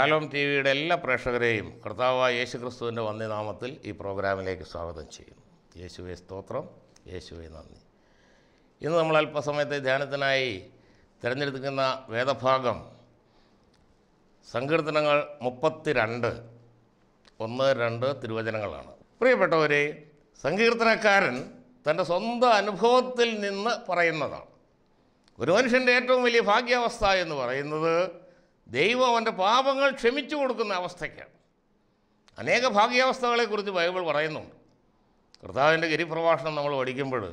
Shalom T വിയുടെ എല്ലാ പ്രേക്ഷകരെയും കർത്താവായ യേശുക്രിസ്തുവിൻ്റെ വന്യനാമത്തിൽ ഈ പ്രോഗ്രാമിലേക്ക് സ്വാഗതം ചെയ്യുന്നു. യേശുവേ സ്തോത്രം, യേശുവേ നന്ദി. ഇന്ന് നമ്മൾ അല്പസമയത്തെ ധ്യാനത്തിനായി തിരഞ്ഞെടുക്കുന്ന വേദഭാഗം സങ്കീർത്തനങ്ങൾ 32, 1-2 തിരുവചനങ്ങളാണ്. പ്രിയപ്പെട്ടവരെ, സങ്കീർത്തനക്കാരൻ തൻ്റെ സ്വന്തം അനുഭവത്തിൽ നിന്ന് പറയുന്നതാണ്. ഒരു മനുഷ്യൻ്റെ ഏറ്റവും വലിയ ഭാഗ്യാവസ്ഥ എന്ന് പറയുന്നത് ദൈവം അവൻ്റെ പാപങ്ങൾ ക്ഷമിച്ചു കൊടുക്കുന്ന അവസ്ഥയ്ക്കാണ്. അനേക ഭാഗ്യാവസ്ഥകളെക്കുറിച്ച് ബൈബിൾ പറയുന്നുണ്ട്. കർത്താവിൻ്റെ ഗിരിപ്രഭാഷണം നമ്മൾ പഠിക്കുമ്പോൾ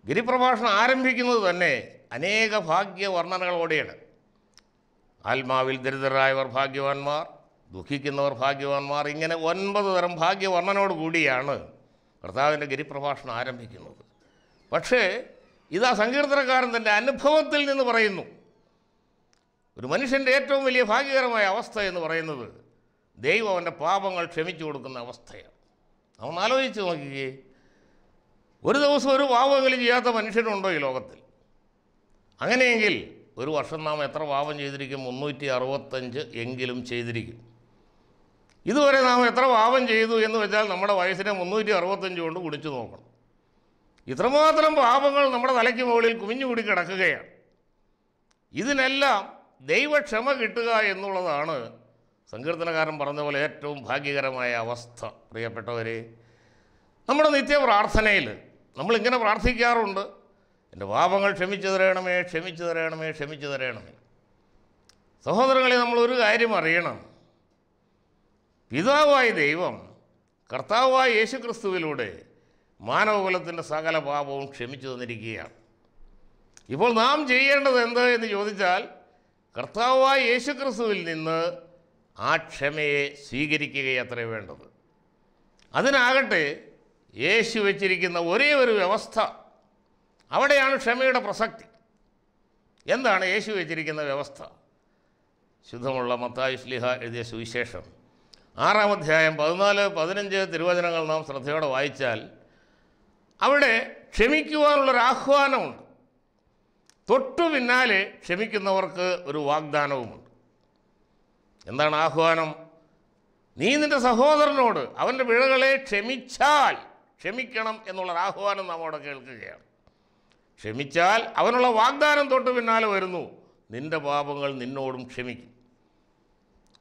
ഗിരിപ്രഭാഷണം ആരംഭിക്കുന്നത് തന്നെ അനേക ഭാഗ്യവർണ്ണനകളോടെയാണ്. ആത്മാവിൽ ദരിദ്രരായവർ ഭാഗ്യവാന്മാർ, ദുഃഖിക്കുന്നവർ ഭാഗ്യവാന്മാർ, ഇങ്ങനെ 9 തരം ഭാഗ്യവർണ്ണനോട് കൂടിയാണ് കർത്താവിൻ്റെ ഗിരിപ്രഭാഷണം ആരംഭിക്കുന്നത്. പക്ഷേ ഇതാ സങ്കീർത്തനക്കാരൻ തൻ്റെ അനുഭവത്തിൽ നിന്ന് പറയുന്നു. ഒരു മനുഷ്യൻ്റെ ഏറ്റവും വലിയ ഭാഗ്യകരമായ അവസ്ഥ എന്ന് പറയുന്നത് ദൈവം അവൻ്റെ പാപങ്ങൾ ക്ഷമിച്ചു കൊടുക്കുന്ന അവസ്ഥയാണ്. അവൻ ആലോചിച്ച് നോക്കിക്കേ, ഒരു ദിവസം ഒരു പാപമെങ്കിലും ചെയ്യാത്ത മനുഷ്യനുണ്ടോ ഈ ലോകത്തിൽ? അങ്ങനെയെങ്കിൽ ഒരു വർഷം നാം എത്ര പാപം ചെയ്തിരിക്കും? 365 എങ്കിലും ചെയ്തിരിക്കും. ഇതുവരെ നാം എത്ര പാപം ചെയ്തു എന്ന് വെച്ചാൽ നമ്മുടെ വയസ്സിനെ 365 കൊണ്ട് ഗുണിച്ചു നോക്കണം. ഇത്രമാത്രം പാപങ്ങൾ നമ്മുടെ തലയ്ക്ക് മുകളിൽ കുമിഞ്ഞുകൂടി കിടക്കുകയാണ്. ഇതിനെല്ലാം ദൈവക്ഷമ കിട്ടുക എന്നുള്ളതാണ് സങ്കീർത്തനക്കാരൻ പറഞ്ഞ പോലെ ഏറ്റവും ഭാഗ്യകരമായ അവസ്ഥ. പ്രിയപ്പെട്ടവരെ, നമ്മുടെ നിത്യപ്രാർത്ഥനയിൽ നമ്മളിങ്ങനെ പ്രാർത്ഥിക്കാറുണ്ട്, എൻ്റെ പാപങ്ങൾ ക്ഷമിച്ചു തരണമേ, ക്ഷമിച്ചു തരണമേ, ക്ഷമിച്ചു തരണമേ. സഹോദരങ്ങളെ, നമ്മളൊരു കാര്യം അറിയണം. പിതാവായ ദൈവം കർത്താവായ യേശുക്രിസ്തുവിലൂടെ മാനവകുലത്തിൻ്റെ സകല പാപവും ക്ഷമിച്ചു തന്നിരിക്കുകയാണ്. ഇപ്പോൾ നാം ചെയ്യേണ്ടത് എന്ത് എന്ന് ചോദിച്ചാൽ, കർത്താവായ യേശുക്രിസ്തുവിൽ നിന്ന് ആ ക്ഷമയെ സ്വീകരിക്കുകയത്രേ വേണ്ടത്. അതിനാകട്ടെ യേശു വെച്ചിരിക്കുന്ന ഒരേ ഒരു വ്യവസ്ഥ, അവിടെയാണ് ക്ഷമയുടെ പ്രസക്തി. എന്താണ് യേശു വെച്ചിരിക്കുന്ന വ്യവസ്ഥ? ശുദ്ധമുള്ള മത്തായി ശ്ലീഹ എഴുതിയ സുവിശേഷം 6-ാം അധ്യായം 14-15 തിരുവചനങ്ങൾ നാം ശ്രദ്ധയോടെ വായിച്ചാൽ അവിടെ ക്ഷമിക്കുവാനുള്ളൊരാഹ്വാനമുണ്ട്. തൊട്ടു പിന്നാലെ ക്ഷമിക്കുന്നവർക്ക് ഒരു വാഗ്ദാനവുമുണ്ട്. എന്താണ് ആഹ്വാനം? നീ നിൻ്റെ സഹോദരനോട് അവൻ്റെ പിഴകളെ ക്ഷമിച്ചാൽ ക്ഷമിക്കണം എന്നുള്ളൊരാഹ്വാനം നാം അവിടെ കേൾക്കുകയാണ്. ക്ഷമിച്ചാൽ അവനുള്ള വാഗ്ദാനം തൊട്ടു പിന്നാലെ വരുന്നു, നിൻ്റെ പാപങ്ങൾ നിന്നോടും ക്ഷമിക്കും.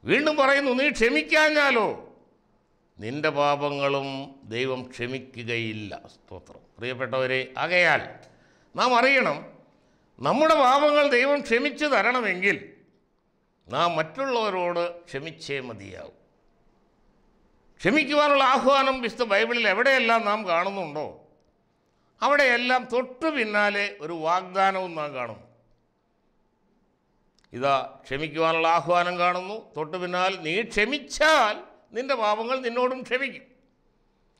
വീണ്ടും പറയുന്നു, നീ ക്ഷമിക്കാഞ്ഞാലോ നിൻ്റെ പാപങ്ങളും ദൈവം ക്ഷമിക്കുകയില്ല. സ്തോത്രം. പ്രിയപ്പെട്ടവരെ, ആകയാൽ നാം അറിയണം, നമ്മുടെ പാപങ്ങൾ ദൈവം ക്ഷമിച്ചു തരണമെങ്കിൽ നാം മറ്റുള്ളവരോട് ക്ഷമിച്ചേ മതിയാവും. ക്ഷമിക്കുവാനുള്ള ആഹ്വാനം വിശുദ്ധ ബൈബിളിൽ എവിടെയെല്ലാം നാം കാണുന്നുണ്ടോ അവിടെയെല്ലാം തൊട്ടു പിന്നാലെ ഒരു വാഗ്ദാനവും നാം കാണുന്നു. ഇതാ ക്ഷമിക്കുവാനുള്ള ആഹ്വാനം കാണുന്നു, തൊട്ടു പിന്നാലെ നീ ക്ഷമിച്ചാൽ നിൻ്റെ പാപങ്ങൾ നിന്നോടും ക്ഷമിക്കും.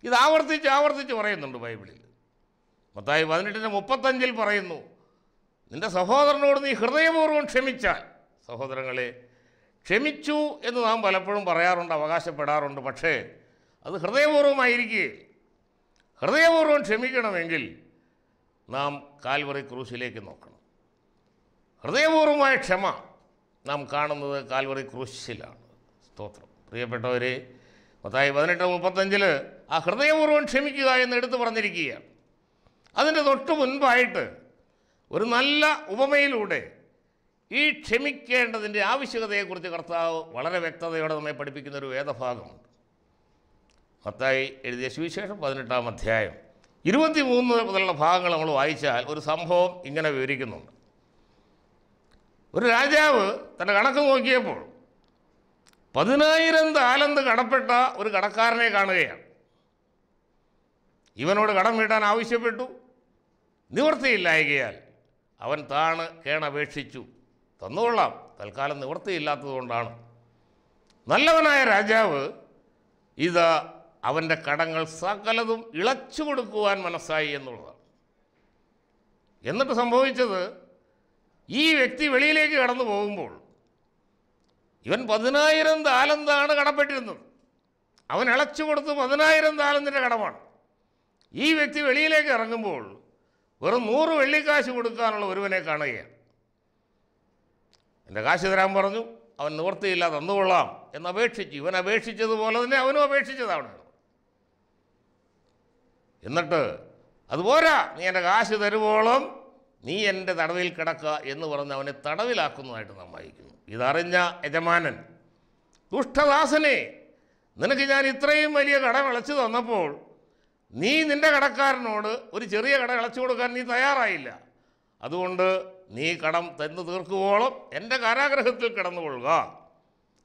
ഇത് ആവർത്തിച്ച് ആവർത്തിച്ച് പറയുന്നുണ്ട് ബൈബിളിൽ. മത്തായി 18:35 പറയുന്നു, നിൻ്റെ സഹോദരനോട് നീ ഹൃദയപൂർവ്വം ക്ഷമിച്ചാൽ. സഹോദരങ്ങളെ, ക്ഷമിച്ചു എന്ന് നാം പലപ്പോഴും പറയാറുണ്ട്, അവകാശപ്പെടാറുണ്ട്. പക്ഷേ അത് ഹൃദയപൂർവ്വമായിരിക്കുകയില്ല. ഹൃദയപൂർവ്വം ക്ഷമിക്കണമെങ്കിൽ നാം കാൽവറി ക്രൂശിലേക്ക് നോക്കണം. ഹൃദയപൂർവ്വമായ ക്ഷമ നാം കാണുന്നത് കാൽവറി ക്രൂശിലാണ്. സ്തോത്രം. പ്രിയപ്പെട്ടവരെ, മത്തായി 18:35 ആ ഹൃദയപൂർവ്വം ക്ഷമിക്കുക എന്ന് എടുത്തു പറഞ്ഞിരിക്കുകയാണ്. അതിൻ്റെ തൊട്ട് മുൻപായിട്ട് ഒരു നല്ല ഉപമയിലൂടെ ഈ ക്ഷമിക്കേണ്ടതിൻ്റെ ആവശ്യകതയെക്കുറിച്ച് കർത്താവ് വളരെ വ്യക്തതയോടെ നമ്മെ പഠിപ്പിക്കുന്ന ഒരു വേദഭാഗമുണ്ട്. മത്തായി എഴുതിയ സുവിശേഷം 18-ാം അധ്യായം 23 മുതലുള്ള ഭാഗങ്ങൾ നമ്മൾ വായിച്ചാൽ ഒരു സംഭവം ഇങ്ങനെ വിവരിക്കുന്നുണ്ട്. ഒരു രാജാവ് തൻ്റെ കണക്ക് നോക്കിയപ്പോൾ 10,000 താലന്ത് കടപ്പെട്ട ഒരു കടക്കാരനെ കാണുകയാണ്. ഇവനോട് കടം വീട്ടാൻ ആവശ്യപ്പെട്ടു. നിവൃത്തിയില്ലായകയാൽ അവൻ താണ് കേണപേക്ഷിച്ചു. തന്നുകൊള്ളാം, തൽക്കാലം നിവൃത്തിയില്ലാത്തതുകൊണ്ടാണ്. നല്ലവനായ രാജാവ് ഇത് അവൻ്റെ കടങ്ങൾ സകലതും ഇളച്ചു കൊടുക്കുവാൻ മനസ്സായി എന്നുള്ളതാണ്. എന്നിട്ട് സംഭവിച്ചത്, ഈ വ്യക്തി വെളിയിലേക്ക് കടന്നു പോകുമ്പോൾ ഇവൻ 10,000 താലന്താണ് കടപ്പെട്ടിരുന്നത്. അവൻ ഇളച്ചു കൊടുത്ത് 10,000 താലന്തിൻ്റെ കടമാണ്. ഈ വ്യക്തി വെളിയിലേക്ക് ഇറങ്ങുമ്പോൾ വെറും 100 വെള്ളിക്കാശ് കൊടുക്കാനുള്ള ഒരുവനെ കാണുകയാണ്. എൻ്റെ കാശ് തരാൻ പറഞ്ഞു, അവൻ നിവൃത്തിയില്ല തന്നുകൊള്ളാം എന്നപേക്ഷിച്ചു. ഇവൻ അപേക്ഷിച്ചതുപോലെ തന്നെ അവനും അപേക്ഷിച്ചതാണ്. എന്നിട്ട് അതുപോരാ, നീ എൻ്റെ കാശ് തരുവോളം നീ എൻ്റെ തടവിൽ കിടക്കുക എന്ന് പറഞ്ഞ് അവനെ തടവിലാക്കുന്നതായിട്ട് നാം വായിക്കുന്നു. ഇതറിഞ്ഞ യജമാനൻ, ദുഷ്ടദാസനെ, നിനക്ക് ഞാൻ ഇത്രയും വലിയ കട വിളച്ചു തന്നപ്പോൾ നീ നിൻ്റെ കടക്കാരനോട് ഒരു ചെറിയ കട വിളച്ചു കൊടുക്കാൻ നീ തയ്യാറായില്ല. അതുകൊണ്ട് നീ കടം തന്നു തീർക്കുവോളം എൻ്റെ കാരാഗ്രഹത്തിൽ കിടന്നുകൊള്ളുക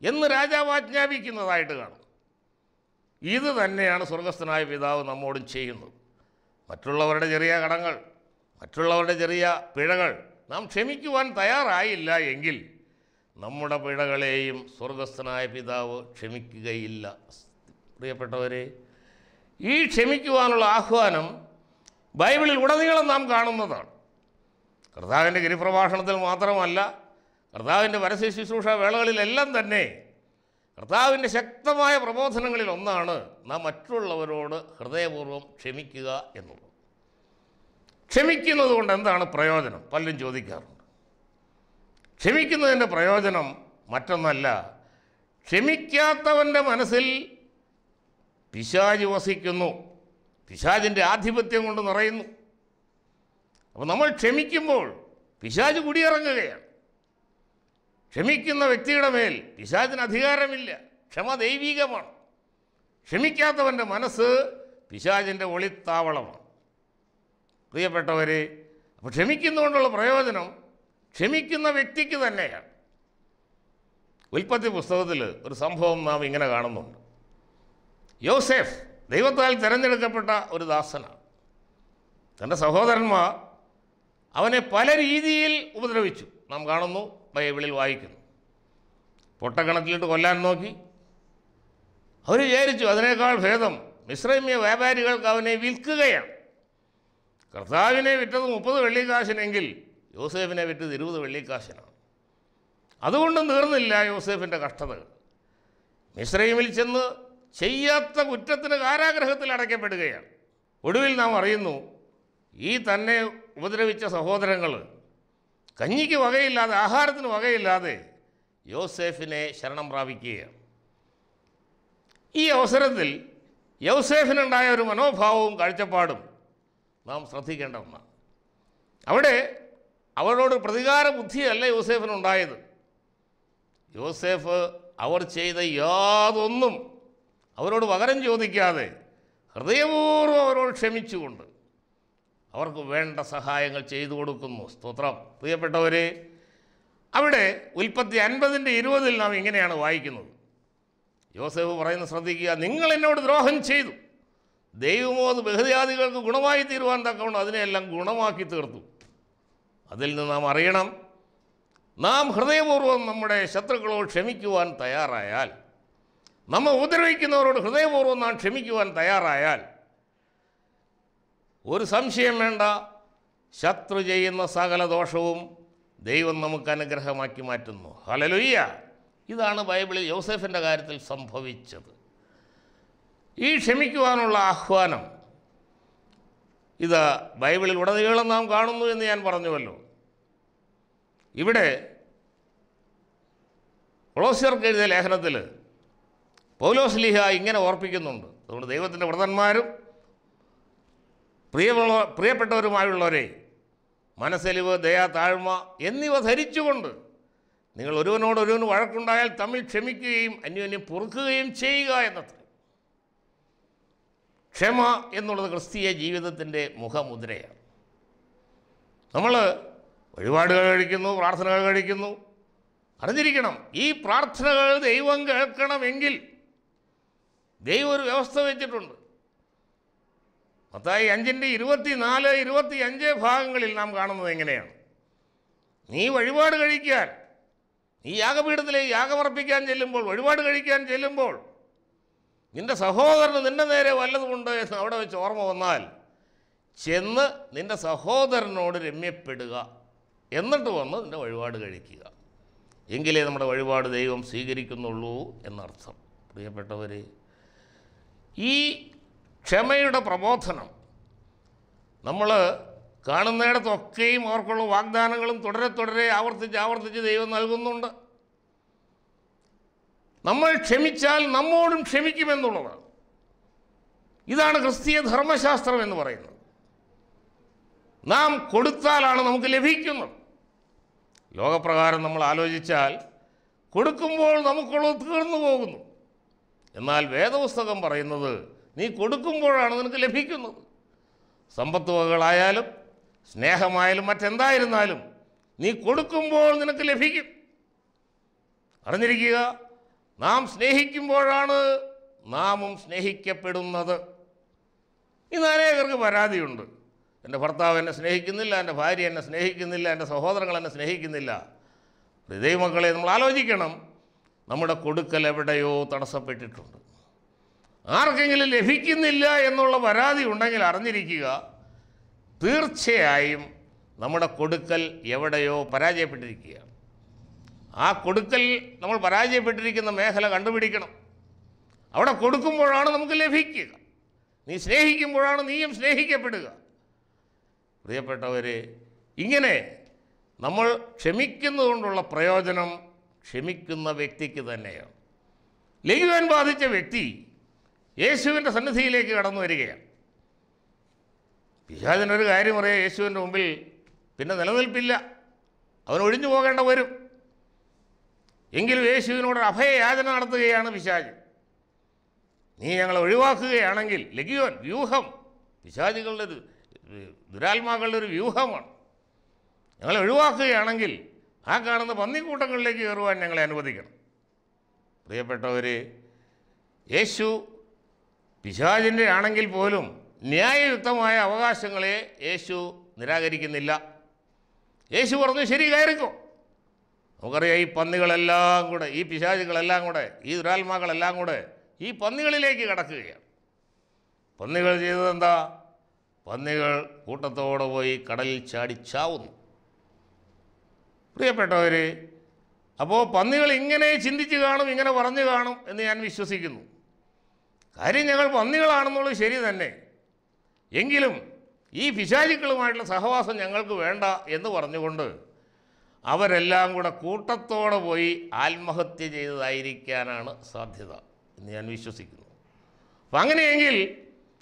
എന്ന് രാജാവ് ആജ്ഞാപിക്കുന്നതായിട്ട് കാണും. ഇത് തന്നെയാണ് സ്വർഗസ്ഥനായ പിതാവ് നമ്മോടും ചെയ്യുന്നത്. മറ്റുള്ളവരുടെ ചെറിയ കടങ്ങൾ, മറ്റുള്ളവരുടെ ചെറിയ പിഴകൾ നാം ക്ഷമിക്കുവാൻ തയ്യാറായില്ല എങ്കിൽ നമ്മുടെ പിഴകളെയും സ്വർഗസ്ഥനായ പിതാവ് ക്ഷമിക്കുകയില്ല. പ്രിയപ്പെട്ടവരെ, ഈ ക്ഷമിക്കുവാനുള്ള ആഹ്വാനം ബൈബിളിൽ ഉടനീളം നാം കാണുന്നതാണ്. കർത്താവിൻ്റെ ഗിരിപ്രഭാഷണത്തിൽ മാത്രമല്ല, കർത്താവിൻ്റെ പരസ്യ ശുശ്രൂഷ വേളകളിലെല്ലാം തന്നെ കർത്താവിൻ്റെ ശക്തമായ പ്രബോധനങ്ങളിൽ ഒന്നാണ് നാം മറ്റുള്ളവരോട് ഹൃദയപൂർവ്വം ക്ഷമിക്കുക എന്നുള്ളത്. ക്ഷമിക്കുന്നത് കൊണ്ട് എന്താണ് പ്രയോജനം? പലരും ചോദിക്കാറുണ്ട്. ക്ഷമിക്കുന്നതിൻ്റെ പ്രയോജനം മറ്റൊന്നല്ല, ക്ഷമിക്കാത്തവൻ്റെ മനസ്സിൽ പിശാച് വസിക്കുന്നു, പിശാചിൻ്റെ ആധിപത്യം കൊണ്ട് നിറയുന്നു. അപ്പോൾ നമ്മൾ ക്ഷമിക്കുമ്പോൾ പിശാച് കുടിയിറങ്ങുകയാണ്. ക്ഷമിക്കുന്ന വ്യക്തിയുടെ മേൽ പിശാചിന് അധികാരമില്ല. ക്ഷമ ദൈവികമാണ്. ക്ഷമിക്കാത്തവൻ്റെ മനസ്സ് പിശാചിൻ്റെ ഒളിത്താവളമാണ്. പ്രിയപ്പെട്ടവരെ, അപ്പോൾ ക്ഷമിക്കുന്നതുകൊണ്ടുള്ള പ്രയോജനം ക്ഷമിക്കുന്ന വ്യക്തിക്ക് തന്നെയാണ്. ഉൽപ്പത്തി പുസ്തകത്തിൽ ഒരു സംഭവം നാം ഇങ്ങനെ കാണുന്നുണ്ട്. യോസേഫ് ദൈവത്താൽ തിരഞ്ഞെടുക്കപ്പെട്ട ഒരു ദാസനാണ്. തൻ്റെ സഹോദരന്മാർ അവനെ പല രീതിയിൽ ഉപദ്രവിച്ചു. നാം കാണുന്നു, ബൈബിളിൽ വായിക്കുന്നു. പൊട്ടക്കിണറ്റിലിട്ട് കൊല്ലാൻ നോക്കി. അവർ വിചാരിച്ചു അതിനേക്കാൾ ഭേദം മിസ്രൈമ്യ വ്യാപാരികൾക്ക് അവനെ വിൽക്കുകയാണ്. കർത്താവിനെ വിറ്റത് 30 വെള്ളിക്കാശിനെങ്കിൽ യോസേഫിനെ വിറ്റത് 20 വെള്ളിക്കാശിനാണ്. അതുകൊണ്ടും തീർന്നില്ല യോസേഫിൻ്റെ കഷ്ടതകൾ. മിസ്രൈമിൽ ചെന്ന് ചെയ്യാത്ത കുറ്റത്തിന് കാരാഗ്രഹത്തിൽ അടയ്ക്കപ്പെടുകയാണ്. ഒടുവിൽ നാം അറിയുന്നു, ഈ തന്നെ ഉപദ്രവിച്ച സഹോദരങ്ങൾ കഞ്ഞിക്ക് വകയില്ലാതെ, ആഹാരത്തിന് വകയില്ലാതെ യോസേഫിനെ ശരണം പ്രാപിക്കുകയാണ്. ഈ അവസരത്തിൽ യോസേഫിനുണ്ടായ ഒരു മനോഭാവവും കാഴ്ചപ്പാടും നാം ശ്രദ്ധിക്കേണ്ട ഒന്നാണ്. അവിടെ അവരോട് പ്രതികാര ബുദ്ധിയല്ല യോസേഫിനുണ്ടായത്. യോസേഫ് അവർ ചെയ്ത യാതൊന്നും അവരോട് പകരം ചോദിക്കാതെ ഹൃദയപൂർവ്വം അവരോട് ക്ഷമിച്ചുകൊണ്ട് അവർക്ക് വേണ്ട സഹായങ്ങൾ ചെയ്തു കൊടുക്കുന്നു. സ്തോത്രം. പ്രിയപ്പെട്ടവരെ, അവിടെ ഉൽപ്പത്തി 50:20 നാം ഇങ്ങനെയാണ് വായിക്കുന്നത്. യോസേഫ് പറയുന്നത് ശ്രദ്ധിക്കുക. നിങ്ങൾ എന്നോട് ദ്രോഹം ചെയ്തു, ദൈവമോ അത് ബഹുജാതികൾക്ക് ഗുണമായി തീരുവാൻ തക്കവണ്ണം അതിനെയെല്ലാം ഗുണമാക്കി തീർത്തു. അതിൽ നിന്ന് നാം അറിയണം, നാം ഹൃദയപൂർവ്വം നമ്മുടെ ശത്രുക്കളോട് ക്ഷമിക്കുവാൻ തയ്യാറായാൽ, നമ്മെ ഉപദ്രവിക്കുന്നവരോട് ഹൃദയപൂർവ്വം നാം ക്ഷമിക്കുവാൻ തയ്യാറായാൽ, ഒരു സംശയം വേണ്ട, ശത്രു ചെയ്യുന്ന സകല ദോഷവും ദൈവം നമുക്ക് അനുഗ്രഹമാക്കി മാറ്റുന്നു. ഹല്ലേലൂയ. ഇതാണ് ബൈബിളിൽ യോസേഫിൻ്റെ കാര്യത്തിൽ സംഭവിച്ചത്. ഈ ക്ഷമിക്കുവാനുള്ള ആഹ്വാനം ഇത് ബൈബിളിൽ ഉടനീളം നാം കാണുന്നു എന്ന് ഞാൻ പറഞ്ഞുവല്ലോ. ഇവിടെ കൊളോസ്യർക്ക് എഴുതിയ ലേഖനത്തിൽ പൗലോസ് ലീഹ ഇങ്ങനെ ഓർപ്പിക്കുന്നുണ്ട്. അതുകൊണ്ട് ദൈവത്തിൻ്റെ വ്രതന്മാരും പ്രിയപ്പെട്ടവരുമായുള്ളവരെ, മനസ്സലിവ്, ദയ, താഴ്മ എന്നിവ ധരിച്ചുകൊണ്ട് നിങ്ങൾ ഒരുവനോടൊരുവന് വഴക്കുണ്ടായാൽ തമ്മിൽ ക്ഷമിക്കുകയും അന്യോന്യം പൊറുക്കുകയും ചെയ്യുക എന്നത്ര. ക്ഷമ എന്നുള്ളത് ക്രിസ്തീയ ജീവിതത്തിൻ്റെ മുഖമുദ്രയാണ്. നമ്മൾ വഴിപാടുകൾ കഴിക്കുന്നു, പ്രാർത്ഥനകൾ കഴിക്കുന്നു. അറിഞ്ഞിരിക്കണം, ഈ പ്രാർത്ഥനകൾ ദൈവം കേൾക്കണമെങ്കിൽ ദൈവം ഒരു വ്യവസ്ഥ വെച്ചിട്ടുണ്ട്. മത്തായി 5:24, 25 ഭാഗങ്ങളിൽ നാം കാണുന്നത് എങ്ങനെയാണ്? നീ വഴിപാട് കഴിക്കാൻ, നീ യാഗപീഠത്തിലേക്ക് യാഗമർപ്പിക്കാൻ ചെല്ലുമ്പോൾ, വഴിപാട് കഴിക്കാൻ ചെല്ലുമ്പോൾ നിൻ്റെ സഹോദരന് നിൻ്റെ നേരെ വല്ലതുകൊണ്ട് എന്ന് അവിടെ വെച്ച് ഓർമ്മ വന്നാൽ ചെന്ന് നിൻ്റെ സഹോദരനോട് രമ്യപ്പെടുക, എന്നിട്ട് വന്ന് നിൻ്റെ വഴിപാട് കഴിക്കുക. എങ്കിലേ നമ്മുടെ വഴിപാട് ദൈവം സ്വീകരിക്കുന്നുള്ളൂ എന്നർത്ഥം. പ്രിയപ്പെട്ടവരെ, ഈ ക്ഷമയുടെ പ്രബോധനം നമ്മൾ കാണുന്നിടത്തൊക്കെയും അവർക്കുള്ള വാഗ്ദാനങ്ങളും തുടരെ ആവർത്തിച്ച് ദൈവം നൽകുന്നുണ്ട്. നമ്മൾ ക്ഷമിച്ചാൽ നമ്മോടും ക്ഷമിക്കുമെന്നുള്ളതാണ്. ഇതാണ് ക്രിസ്തീയ ധർമ്മശാസ്ത്രം എന്ന് പറയുന്നത്. നാം കൊടുത്താലാണ് നമുക്ക് ലഭിക്കുന്നത്. ലോകപ്രകാരം നമ്മൾ ആലോചിച്ചാൽ കൊടുക്കുമ്പോൾ നമുക്കുള്ളത് തീർന്നു പോകുന്നു. എന്നാൽ വേദപുസ്തകം പറയുന്നത് നീ കൊടുക്കുമ്പോഴാണ് നിനക്ക് ലഭിക്കുന്നത്. സമ്പത്ത് വകകളായാലും സ്നേഹമായാലും മറ്റെന്തായിരുന്നാലും നീ കൊടുക്കുമ്പോൾ നിനക്ക് ലഭിക്കും. അറിഞ്ഞിരിക്കുക, നാം സ്നേഹിക്കുമ്പോഴാണ് നാമും സ്നേഹിക്കപ്പെടുന്നത്. ഇന്ന് അനേകർക്ക് പരാതിയുണ്ട്. എൻ്റെ ഭർത്താവ് എന്നെ സ്നേഹിക്കുന്നില്ല, എൻ്റെ ഭാര്യ എന്നെ സ്നേഹിക്കുന്നില്ല, എൻ്റെ സഹോദരങ്ങൾ എന്നെ സ്നേഹിക്കുന്നില്ല. ദൈവമക്കളെ, നമ്മൾ ആലോചിക്കണം, നമ്മുടെ കൊടുക്കൽ എവിടെയോ തടസ്സപ്പെട്ടിട്ടുണ്ട്. ആർക്കെങ്കിലും ലഭിക്കുന്നില്ല എന്നുള്ള പരാതി ഉണ്ടെങ്കിൽ അറിഞ്ഞിരിക്കുക, തീർച്ചയായും നമ്മുടെ കൊടുക്കൽ എവിടെയോ പരാജയപ്പെട്ടിരിക്കുകയാണ്. ആ കൊടുക്കൽ നമ്മൾ പരാജയപ്പെട്ടിരിക്കുന്ന മേഖല കണ്ടുപിടിക്കണം. അവിടെ കൊടുക്കുമ്പോഴാണ് നമുക്ക് ലഭിക്കുക. നീ സ്നേഹിക്കുമ്പോഴാണ് നീയും സ്നേഹിക്കപ്പെടുക. പ്രിയപ്പെട്ടവരെ, ഇങ്ങനെ നമ്മൾ ക്ഷമിക്കുന്നതുകൊണ്ടുള്ള പ്രയോജനം ക്ഷമിക്കുന്ന വ്യക്തിക്ക് തന്നെയാണ്. ലഘുവാൻ ബാധിച്ച വ്യക്തി യേശുവിൻ്റെ സന്നിധിയിലേക്ക് കടന്നു വരികയാണ്. പിശാചിനൊരു കാര്യം അറിയാം, യേശുവിൻ്റെ മുമ്പിൽ പിന്നെ നിലനിൽപ്പില്ല, അവൻ ഒഴിഞ്ഞു പോകേണ്ട വരും. എങ്കിലും യേശുവിനോട് അഭയയാചന നടത്തുകയാണ് പിശാച്. നീ ഞങ്ങളെ ഒഴിവാക്കുകയാണെങ്കിൽ, ലഘുവൻ വ്യൂഹം, പിശാചുകളുടെ ഒരു ദുരാത്മാക്കളുടെ ഒരു വ്യൂഹമാണ്. ഞങ്ങളെ ഒഴിവാക്കുകയാണെങ്കിൽ ആ കാണുന്ന പന്നിക്കൂട്ടങ്ങളിലേക്ക് കയറുവാൻ ഞങ്ങളെ അനുവദിക്കണം. പ്രിയപ്പെട്ടവർ, യേശു പിശാചിൻ്റെ ആണെങ്കിൽ പോലും ന്യായയുക്തമായ അവകാശങ്ങളെ യേശു നിരാകരിക്കുന്നില്ല. യേശു പറഞ്ഞു, ശരി, കയറിക്കോ. നമുക്കറിയാം, ഈ പന്നികളെല്ലാം കൂടെ, ഈ പിശാചുകളെല്ലാം കൂടെ, ഈ ദുരാത്മാക്കളെല്ലാം കൂടെ ഈ പന്നികളിലേക്ക് കടക്കുകയാണ്. പന്നികൾ ചെയ്തതെന്താ? പന്നികൾ കൂട്ടത്തോടെ പോയി കടലിൽ ചാടിച്ചാവുന്നു. പ്രിയപ്പെട്ടവർ, അപ്പോൾ പന്നികൾ ഇങ്ങനെ ചിന്തിച്ച് കാണും, ഇങ്ങനെ പറഞ്ഞു കാണും എന്ന് ഞാൻ വിശ്വസിക്കുന്നു. കാര്യം, ഞങ്ങൾ പന്നികളാണെന്നുള്ളത് ശരി തന്നെ, എങ്കിലും ഈ പിശാചുക്കളുമായിട്ടുള്ള സഹവാസം ഞങ്ങൾക്ക് വേണ്ട എന്ന് പറഞ്ഞുകൊണ്ട് അവരെല്ലാം കൂടെ കൂട്ടത്തോടെ പോയി ആത്മഹത്യ ചെയ്തതായിരിക്കാനാണ് സാധ്യത എന്ന് ഞാൻ വിശ്വസിക്കുന്നു. അപ്പം അങ്ങനെയെങ്കിൽ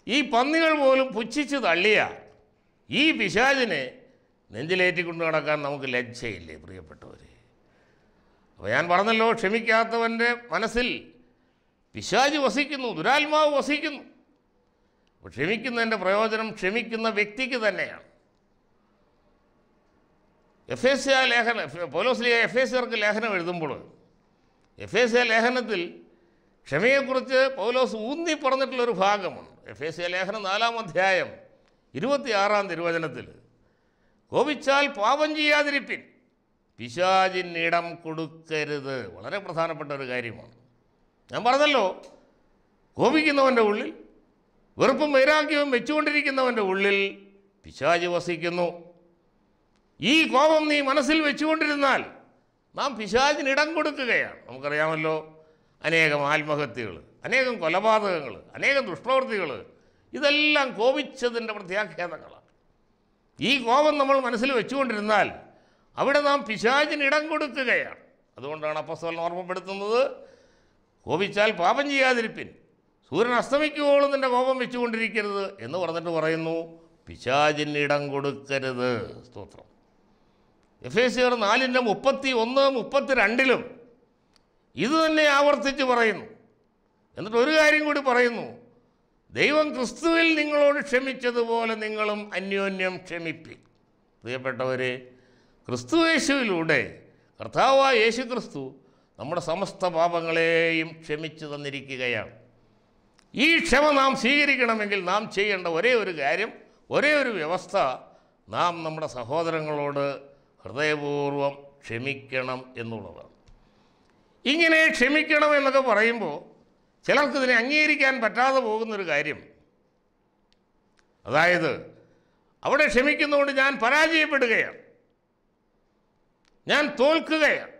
ഈ പന്നികൾ പോലും പുച്ഛിച്ച് തള്ളിയ ഈ പിശാചിനെ നെഞ്ചിലേറ്റിക്കൊണ്ട് നടക്കാൻ നമുക്ക് ലജ്ജയില്ലേ പ്രിയപ്പെട്ടവരെ? അപ്പോൾ ഞാൻ പറഞ്ഞല്ലോ, ക്ഷമിക്കാത്തവൻ്റെ മനസ്സിൽ പിശാച് വസിക്കുന്നു, ദുരാത്മാവ് വസിക്കുന്നു. അപ്പോൾ ക്ഷമിക്കുന്നതിൻ്റെ പ്രയോജനം ക്ഷമിക്കുന്ന വ്യക്തിക്ക് തന്നെയാണ്. പൗലോസ് എഫേസ്യർക്ക് ലേഖനം എഴുതുമ്പോൾ എഫേസ്യ ലേഖനത്തിൽ ക്ഷമയെക്കുറിച്ച് പൗലോസ് ഊന്നി പറഞ്ഞിട്ടുള്ളൊരു ഭാഗമാണ്. എഫേസ്യ ലേഖനം 4-ാം അധ്യായം 26-ാം തിരുവചനത്തിൽ, കോപിച്ചാൽ പാപം ചെയ്യാതിരിപ്പിൻ, പിശാചിനിടം കൊടുക്കരുത്. വളരെ പ്രധാനപ്പെട്ട ഒരു കാര്യമാണ്. ഞാൻ പറഞ്ഞല്ലോ, കോപിക്കുന്നവൻ്റെ ഉള്ളിൽ, വെറുപ്പും വൈരാഗ്യവും വെച്ചുകൊണ്ടിരിക്കുന്നവൻ്റെ ഉള്ളിൽ പിശാച് വസിക്കുന്നു. ഈ കോപം നീ മനസ്സിൽ വെച്ചുകൊണ്ടിരുന്നാൽ നാം പിശാചിനിടം കൊടുക്കുകയാണ്. നമുക്കറിയാമല്ലോ, അനേകം ആത്മഹത്യകൾ, അനേകം കൊലപാതകങ്ങൾ, അനേകം ദുഷ്പ്രവൃത്തികൾ, ഇതെല്ലാം കോപിച്ചതിൻ്റെ പ്രത്യാഘാതങ്ങളാണ്. ഈ കോപം നമ്മൾ മനസ്സിൽ വെച്ചുകൊണ്ടിരുന്നാൽ അവിടെ നാം പിശാചിനിടം കൊടുക്കുകയാണ്. അതുകൊണ്ടാണ് അപ്പോസ്തലൻ ഓർമ്മപ്പെടുത്തുന്നത്, കോപിച്ചാൽ പാപം ചെയ്യാതിരിപ്പിൻ, സൂര്യൻ അസ്തമിക്കുവോളം നിൻ്റെ കോപം വെച്ചുകൊണ്ടിരിക്കരുത് എന്ന് പറഞ്ഞിട്ട് പറയുന്നു, പിശാചിനിടം കൊടുക്കരുത്. സ്തോത്രം. എഫേസ്യർ 4:31-32 ഇത് തന്നെ ആവർത്തിച്ച് പറയുന്നു. എന്നിട്ട് ഒരു കാര്യം കൂടി പറയുന്നു, ദൈവം ക്രിസ്തുവിൽ നിങ്ങളോട് ക്ഷമിച്ചതുപോലെ നിങ്ങളും അന്യോന്യം ക്ഷമിപ്പിൻ. പ്രിയപ്പെട്ടവരെ, ക്രിസ്തുയേശുവിലൂടെ കർത്താവായ യേശു ക്രിസ്തു നമ്മുടെ സമസ്ത പാപങ്ങളെയും ക്ഷമിച്ചു തന്നിരിക്കുകയാണ്. ഈ ക്ഷമ നാം സ്വീകരിക്കണമെങ്കിൽ നാം ചെയ്യേണ്ട ഒരേ ഒരു കാര്യം, ഒരേ ഒരു വ്യവസ്ഥ, നാം നമ്മുടെ സഹോദരങ്ങളോട് ഹൃദയപൂർവ്വം ക്ഷമിക്കണം എന്നുള്ളതാണ്. ഇങ്ങനെ ക്ഷമിക്കണം എന്നൊക്കെ പറയുമ്പോൾ ചിലർക്കിതിനെ അംഗീകരിക്കാൻ പറ്റാതെ പോകുന്നൊരു കാര്യം, അതായത് അവിടെ ക്ഷമിക്കുന്നതുകൊണ്ട് ഞാൻ പരാജയപ്പെടുകയാണ്, ഞാൻ തോൽക്കുകയാണ്.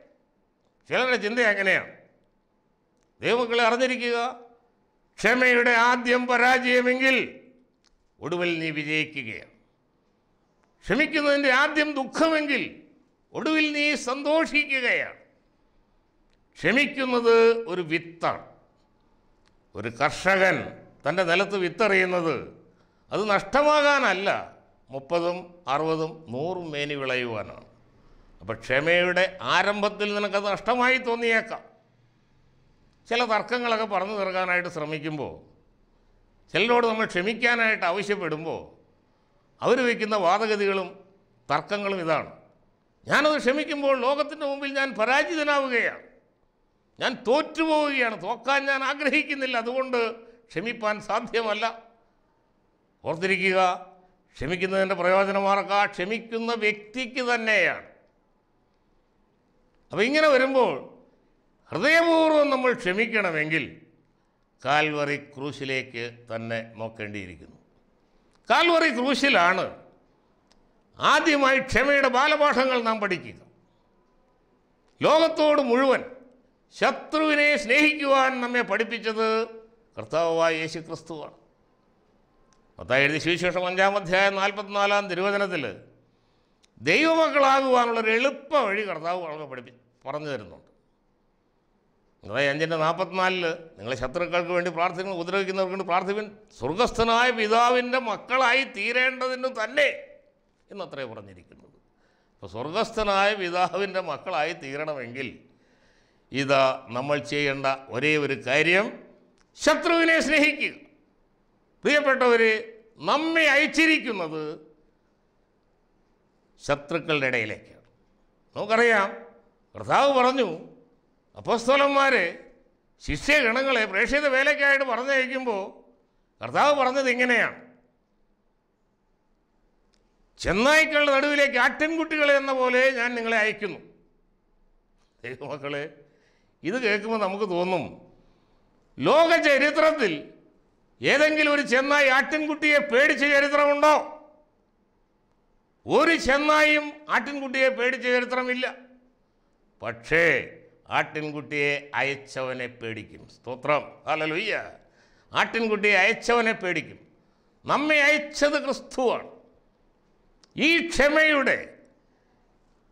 ചിലരുടെ ചിന്ത അങ്ങനെയാണ്. ദൈവമക്കളെ, അറിഞ്ഞിരിക്കുക, ക്ഷമയുടെ ആദ്യം പരാജയമെങ്കിൽ ഒടുവിൽ നീ വിജയിക്കുകയാണ്. ക്ഷമിക്കുന്നതിൻ്റെ ആദ്യം ദുഃഖമെങ്കിൽ ഒടുവിൽ നീ സന്തോഷിക്കുകയാണ്. ക്ഷമിക്കുന്നത് ഒരു വിത്താണ്. ഒരു കർഷകൻ തൻ്റെ നിലത്ത് വിത്തെറിയുന്നത് അത് നഷ്ടമാകാനല്ല, 30, 60, 100 മേനി വിളയുവാനാണ്. അപ്പോൾ ക്ഷമയുടെ ആരംഭത്തിൽ നിനക്കത് നഷ്ടമായി തോന്നിയേക്കാം. ചില തർക്കങ്ങളൊക്കെ പറഞ്ഞു തീർക്കാനായിട്ട് ശ്രമിക്കുമ്പോൾ, ചിലരോട് നമ്മൾ ക്ഷമിക്കാനായിട്ട് ആവശ്യപ്പെടുമ്പോൾ അവർ വയ്ക്കുന്ന വാദഗതികളും തർക്കങ്ങളും ഇതാണ്: ഞാനത് ക്ഷമിക്കുമ്പോൾ ലോകത്തിൻ്റെ മുമ്പിൽ ഞാൻ പരാജിതനാവുകയാണ്, ഞാൻ തോറ്റുപോവുകയാണ്, തോക്കാൻ ഞാൻ ആഗ്രഹിക്കുന്നില്ല, അതുകൊണ്ട് ക്ഷമിപ്പാൻ സാധ്യമല്ല. ഓർത്തിരിക്കുക, ക്ഷമിക്കുന്നതിൻ്റെ പ്രയോജനമാർക്ക ക്ഷമിക്കുന്ന വ്യക്തിക്ക് തന്നെയാണ്. അപ്പോൾ ഇങ്ങനെ വരുമ്പോൾ ഹൃദയപൂർവ്വം നമ്മൾ ക്ഷമിക്കണമെങ്കിൽ കാൽവറി ക്രൂശിലേക്ക് തന്നെ നോക്കേണ്ടിയിരിക്കുന്നു. കാൽവറി ക്രൂശിലാണ് ആദ്യമായി ക്ഷമയുടെ ബാലപാഠങ്ങൾ നാം പഠിക്കുക. ലോകത്തോട് മുഴുവൻ ശത്രുവിനെ സ്നേഹിക്കുവാൻ നമ്മെ പഠിപ്പിച്ചത് കർത്താവായ യേശു ക്രിസ്തുവാണ്. മത്തായി എഴുതിയ സുവിശേഷം 5-ാം അധ്യായം 44-ാം തിരുവചനത്തിൽ ദൈവമക്കളാകുവാനുള്ളൊരു എളുപ്പ വഴി കർത്താവ് പറഞ്ഞു തരുന്നുണ്ട്. മത്തായി 5:44 നിങ്ങളെ ശത്രുക്കൾക്ക് വേണ്ടി പ്രാർത്ഥിക്കുന്ന, ഉപദ്രവിക്കുന്നവർക്ക് വേണ്ടി പ്രാർത്ഥിപ്പിൻ, സ്വർഗസ്ഥനായ പിതാവിൻ്റെ മക്കളായി തീരേണ്ടതിന് തന്നെ എന്നത്രേ പറഞ്ഞിരിക്കുന്നത്. അപ്പോൾ സ്വർഗസ്ഥനായ പിതാവിൻ്റെ മക്കളായി തീരണമെങ്കിൽ ഇതാ നമ്മൾ ചെയ്യേണ്ട ഒരേ ഒരു കാര്യം, ശത്രുവിനെ സ്നേഹിക്കുക. പ്രിയപ്പെട്ടവർ, നമ്മെ അയച്ചിരിക്കുന്നത് ശത്രുക്കളുടെ ഇടയിലേക്കാണ്. നമുക്കറിയാം, കർത്താവ് പറഞ്ഞു അപ്പോസ്തലന്മാരെ, ശിഷ്യഗണങ്ങളെ പ്രേക്ഷിത വേലയ്ക്കായിട്ട് പറഞ്ഞയക്കുമ്പോൾ കർത്താവ് പറഞ്ഞത് ഇങ്ങനെയാണ്: ചെന്നായ്ക്കളുടെ നടുവിലേക്ക് ആട്ടിൻകുട്ടികളെ എന്ന പോലെ ഞാൻ നിങ്ങളെ അയക്കുന്നു. ദൈവമക്കളെ, ഇത് കേൾക്കുമ്പോൾ നമുക്ക് തോന്നും, ലോക ചരിത്രത്തിൽ ഏതെങ്കിലും ഒരു ചെന്നായി ആട്ടിൻകുട്ടിയെ പേടിച്ച ചരിത്രമുണ്ടോ? ഒരു ചെന്നായും ആട്ടിൻകുട്ടിയെ പേടിച്ച ചരിത്രമില്ല. പക്ഷേ ആട്ടിൻകുട്ടിയെ അയച്ചവനെ പേടിക്കും. സ്തോത്രം, ഹല്ലേലൂയ. ആട്ടിൻകുട്ടിയെ അയച്ചവനെ പേടിക്കും. നമ്മെ അയച്ചത് ക്രിസ്തുവാണ്. ഈ ക്ഷമയുടെ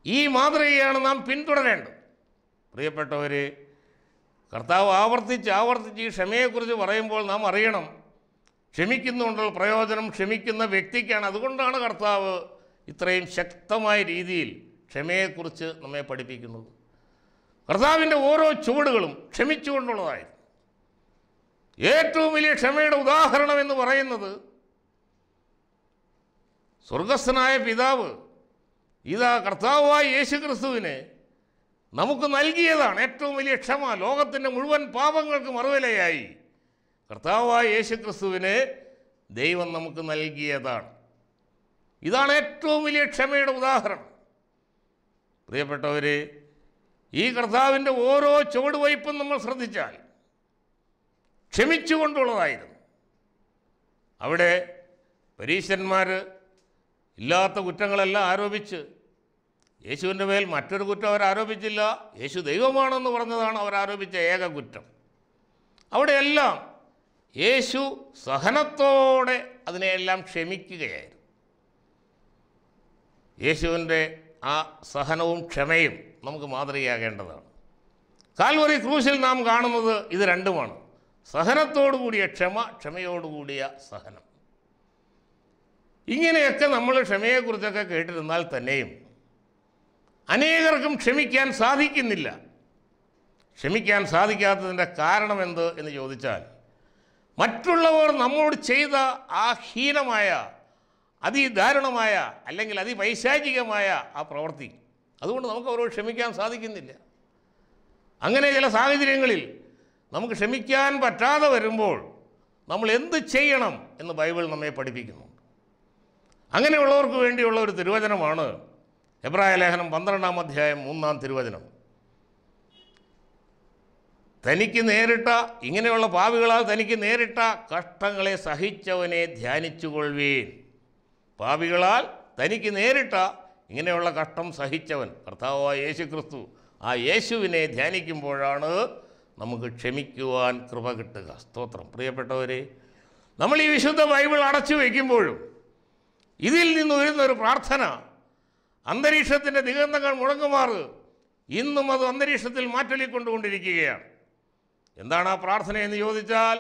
ഈ മാതൃകയാണ് നാം പിന്തുടരേണ്ടത്. പ്രിയപ്പെട്ടവർ, കർത്താവ് ആവർത്തിച്ച് ഈ ക്ഷമയെക്കുറിച്ച് പറയുമ്പോൾ നാം അറിയണം, ക്ഷമിക്കുന്നുകൊണ്ടുള്ള പ്രയോജനം ക്ഷമിക്കുന്ന വ്യക്തിക്കാണ്. അതുകൊണ്ടാണ് കർത്താവ് ഇത്രയും ശക്തമായ രീതിയിൽ ക്ഷമയെക്കുറിച്ച് നമ്മെ പഠിപ്പിക്കുന്നത്. കർത്താവിൻ്റെ ഓരോ ചുവടുകളും ക്ഷമിച്ചുകൊണ്ടുള്ളതായിരുന്നു. ഏറ്റവും വലിയ ക്ഷമയുടെ ഉദാഹരണം എന്ന് പറയുന്നത് സ്വർഗസ്ഥനായ പിതാവ് ഇതാ കർത്താവായ യേശു ക്രിസ്തുവിനെ നമുക്ക് നൽകിയതാണ്. ഏറ്റവും വലിയ ക്ഷമ, ലോകത്തിൻ്റെ മുഴുവൻ പാപങ്ങൾക്ക് മറുവിലയായി കർത്താവായ യേശു ക്രിസ്തുവിനെ ദൈവം നമുക്ക് നൽകിയതാണ്. ഇതാണ് ഏറ്റവും വലിയ ക്ഷമയുടെ ഉദാഹരണം. പ്രിയപ്പെട്ടവർ, ഈ കർത്താവിൻ്റെ ഓരോ ചുവടുവയ്പും നമ്മൾ ശ്രദ്ധിച്ചാൽ ക്ഷമിച്ചുകൊണ്ടുള്ളതായിരുന്നു. അവിടെ പരീശന്മാർ ഇല്ലാത്ത കുറ്റങ്ങളെല്ലാം ആരോപിച്ച് യേശുവിൻ്റെ മേൽ മറ്റൊരു കുറ്റം അവർ ആരോപിച്ചില്ല. യേശു ദൈവമാണെന്ന് പറഞ്ഞതാണ് അവർ ആരോപിച്ച ഏക കുറ്റം. അവിടെയെല്ലാം യേശു സഹനത്തോടെ അതിനെയെല്ലാം ക്ഷമിക്കുകയായിരുന്നു. യേശുവിൻ്റെ ആ സഹനവും ക്ഷമയും നമുക്ക് മാതൃകയാകേണ്ടതാണ്. കാൽവറി ക്രൂശിൽ നാം കാണുന്നത് ഇത് രണ്ടുമാണ്: സഹനത്തോടു കൂടിയ ക്ഷമ, ക്ഷമയോടുകൂടിയ സഹനം. ഇങ്ങനെയൊക്കെ നമ്മൾ ക്ഷമയെക്കുറിച്ചൊക്കെ കേട്ടിരുന്നാൽ തന്നെയും അനേകർക്കും ക്ഷമിക്കാൻ സാധിക്കുന്നില്ല. ക്ഷമിക്കാൻ സാധിക്കാത്തതിൻ്റെ കാരണം എന്ത് എന്ന് ചോദിച്ചാൽ, മറ്റുള്ളവർ നമ്മോട് ചെയ്ത ആ ഹീനമായ, അതിദാരുണമായ അല്ലെങ്കിൽ അതിപൈശാചികമായ ആ പ്രവൃത്തി, അതുകൊണ്ട് നമുക്ക് അവരോട് ക്ഷമിക്കാൻ സാധിക്കുന്നില്ല. അങ്ങനെ ചില സാഹചര്യങ്ങളിൽ നമുക്ക് ക്ഷമിക്കാൻ പറ്റാതെ വരുമ്പോൾ നമ്മൾ എന്ത് ചെയ്യണം എന്ന് ബൈബിൾ നമ്മെ പഠിപ്പിക്കുന്നുണ്ട്. അങ്ങനെയുള്ളവർക്ക് വേണ്ടിയുള്ള ഒരു തിരുവചനമാണ് എബ്രായ ലേഖനം 12-ാം അധ്യായം 3-ാം തിരുവചനം. തനിക്ക് നേരിട്ട, ഇങ്ങനെയുള്ള പാപികളാൽ തനിക്ക് നേരിട്ട കഷ്ടങ്ങളെ സഹിച്ചവനെ ധ്യാനിച്ചുകൊള്ളുവീൻ. പാപികളാൽ തനിക്ക് നേരിട്ട ഇങ്ങനെയുള്ള കഷ്ടം സഹിച്ചവൻ കർത്താവായ യേശു ക്രിസ്തു, ആ യേശുവിനെ ധ്യാനിക്കുമ്പോഴാണ് നമുക്ക് ക്ഷമിക്കുവാൻ കൃപ കിട്ടുക. സ്തോത്രം. പ്രിയപ്പെട്ടവരെ, നമ്മൾ ഈ വിശുദ്ധ ബൈബിൾ അടച്ചു വയ്ക്കുമ്പോഴും ഇതിൽ നിന്ന് വരുന്നൊരു പ്രാർത്ഥന അന്തരീക്ഷത്തിൻ്റെ ദിഗന്ധങ്ങൾ മുഴങ്ങുമാറ് ഇന്നും അത് അന്തരീക്ഷത്തിൽ മാറ്റൊലിക്കൊണ്ടുകൊണ്ടിരിക്കുകയാണ്. എന്താണ് ആ പ്രാർത്ഥന എന്ന് ചോദിച്ചാൽ,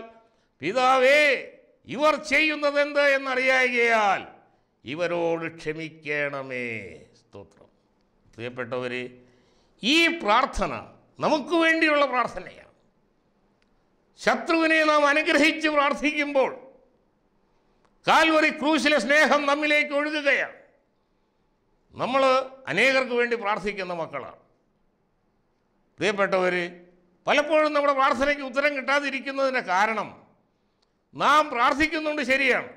പിതാവേ, ഇവർ ചെയ്യുന്നത് എന്ത് എന്നറിയായികയാൽ ഇവരോട് ക്ഷമിക്കണമേ. സ്തോത്രം. പ്രിയപ്പെട്ടവർ, ഈ പ്രാർത്ഥന നമുക്ക് വേണ്ടിയുള്ള പ്രാർത്ഥനയാണ്. ശത്രുവിനെ നാം അനുഗ്രഹിച്ച് പ്രാർത്ഥിക്കുമ്പോൾ കാൽവറി ക്രൂശിലെ സ്നേഹം നമ്മിലേക്ക് ഒഴുകുകയാണ്. നമ്മൾ അനേകർക്ക് വേണ്ടി പ്രാർത്ഥിക്കുന്ന മക്കളാണ്. പ്രിയപ്പെട്ടവർ, പലപ്പോഴും നമ്മുടെ പ്രാർത്ഥനയ്ക്ക് ഉത്തരം കിട്ടാതിരിക്കുന്നതിൻ്റെ കാരണം നാം പ്രാർത്ഥിക്കുന്നുണ്ട്, ശരിയാണ്.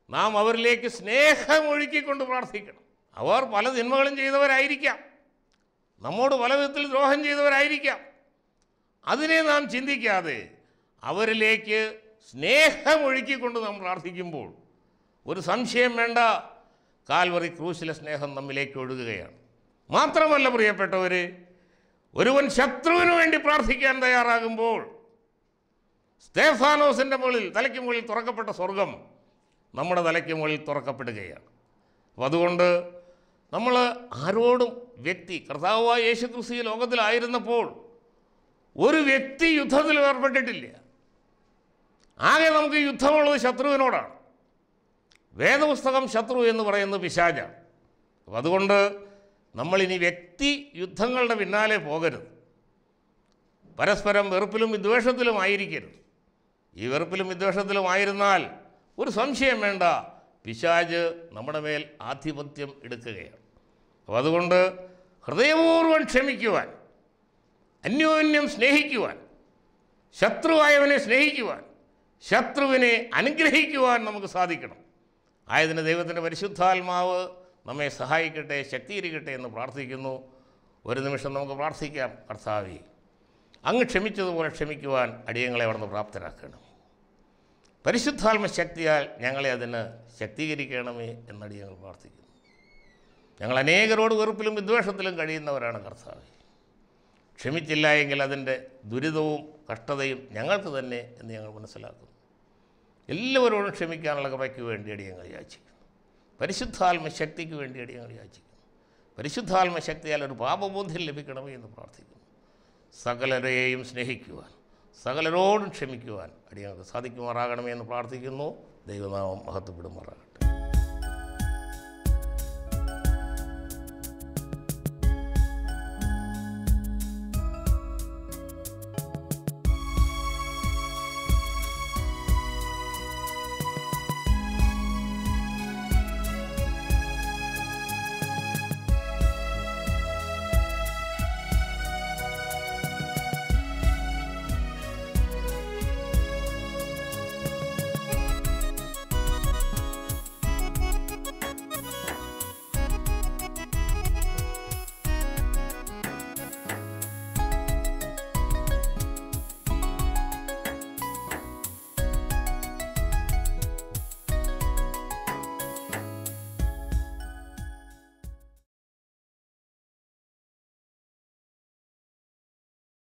നാം അവരിലേക്ക് സ്നേഹം ഒഴുക്കിക്കൊണ്ട് പ്രാർത്ഥിക്കണം. അവർ പല തിന്മകളും ചെയ്തവരായിരിക്കാം, നമ്മോട് പല വിധത്തിൽ ദ്രോഹം ചെയ്തവരായിരിക്കാം. അതിനെ നാം ചിന്തിക്കാതെ അവരിലേക്ക് സ്നേഹം ഒഴുക്കിക്കൊണ്ട് നാം പ്രാർത്ഥിക്കുമ്പോൾ ഒരു സംശയം വേണ്ട, കാൽവറി ക്രൂശിലെ സ്നേഹം നമ്മിലേക്ക് ഒഴുകുകയാണ്. മാത്രമല്ല പ്രിയപ്പെട്ടവർ, ഒരുവൻ ശത്രുവിന് വേണ്ടി പ്രാർത്ഥിക്കാൻ തയ്യാറാകുമ്പോൾ സ്തേഫാനോസിൻ്റെ മുകളിൽ, തലയ്ക്ക് മുകളിൽ തുറക്കപ്പെട്ട സ്വർഗം നമ്മുടെ തലയ്ക്ക് മുകളിൽ തുറക്കപ്പെടുകയാണ്. അപ്പം അതുകൊണ്ട് നമ്മൾ ആരോടും കർത്താവായ യേശുക്രിസ്തു ഈ ലോകത്തിലായിരുന്നപ്പോൾ ഒരു വ്യക്തി യുദ്ധത്തിൽ ഏർപ്പെട്ടിട്ടില്ല. ആകെ നമുക്ക് യുദ്ധമുള്ളത് ശത്രുവിനോടാണ്. വേദപുസ്തകം ശത്രു എന്ന് പറയുന്നത് പിശാചാണ്. അപ്പം അതുകൊണ്ട് നമ്മളിനി വ്യക്തി യുദ്ധങ്ങളുടെ പിന്നാലെ പോകരുത്. പരസ്പരം വെറുപ്പിലും വിദ്വേഷത്തിലും ആയിരിക്കരുത്. ഈ വെറുപ്പിലും വിദ്വേഷത്തിലും ആയിരുന്നാൽ ഒരു സംശയം വേണ്ട, പിശാച് നമ്മുടെ മേൽ ആധിപത്യം എടുക്കുകയാണ്. അപ്പോൾ അതുകൊണ്ട് ഹൃദയപൂർവ്വം ക്ഷമിക്കുവാൻ, അന്യോന്യം സ്നേഹിക്കുവാൻ, ശത്രുവായവനെ സ്നേഹിക്കുവാൻ, ശത്രുവിനെ അനുഗ്രഹിക്കുവാൻ നമുക്ക് സാധിക്കണം. ആയതിന് ദൈവത്തിൻ്റെ പരിശുദ്ധാത്മാവ് നമ്മെ സഹായിക്കട്ടെ, ശക്തീകരിക്കട്ടെ എന്ന് പ്രാർത്ഥിക്കുന്നു. ഒരു നിമിഷം നമുക്ക് പ്രാർത്ഥിക്കാം. കർത്താവേ, അങ്ങ് ക്ഷമിച്ചതുപോലെ ക്ഷമിക്കുവാൻ അടിയങ്ങളെ അവിടുന്ന് പ്രാപ്തരാക്കണം. പരിശുദ്ധാത്മ ശക്തിയാൽ ഞങ്ങളെ അതിന് ശക്തീകരിക്കണമേ എന്നടിയങ്ങൾ പ്രാർത്ഥിക്കുന്നു. ഞങ്ങൾ അനേകരോട് വെറുപ്പിലും വിദ്വേഷത്തിലും കഴിയുന്നവരാണ് കർത്താവേ. ക്ഷമിച്ചില്ല എങ്കിൽ അതിൻ്റെ ദുരിതവും കഷ്ടതയും ഞങ്ങൾക്ക് തന്നെ എന്ന് ഞങ്ങൾ മനസ്സിലാക്കുന്നു. എല്ലാവരോടും ക്ഷമിക്കാനുള്ള കൃപയ്ക്ക് വേണ്ടി അടിയങ്ങൾ യാചിക്കുന്നു. പരിശുദ്ധാത്മ ശക്തിക്ക് വേണ്ടി അടിയങ്ങൾ യാചിക്കുന്നു. പരിശുദ്ധാത്മ ശക്തിയാൽ ഒരു പാപബോധ്യം ലഭിക്കണമേ എന്ന് പ്രാർത്ഥിക്കുന്നു. സകലരെയും സ്നേഹിക്കുവാൻ, സകലരോടും ക്ഷമിക്കുവാൻ അടിയങ്ങൾക്ക് സാധിക്കുമാറാകണമേ എന്ന് പ്രാർത്ഥിക്കുന്നു. ദൈവനാമം മഹത്വപ്പെടുമാറാകണം.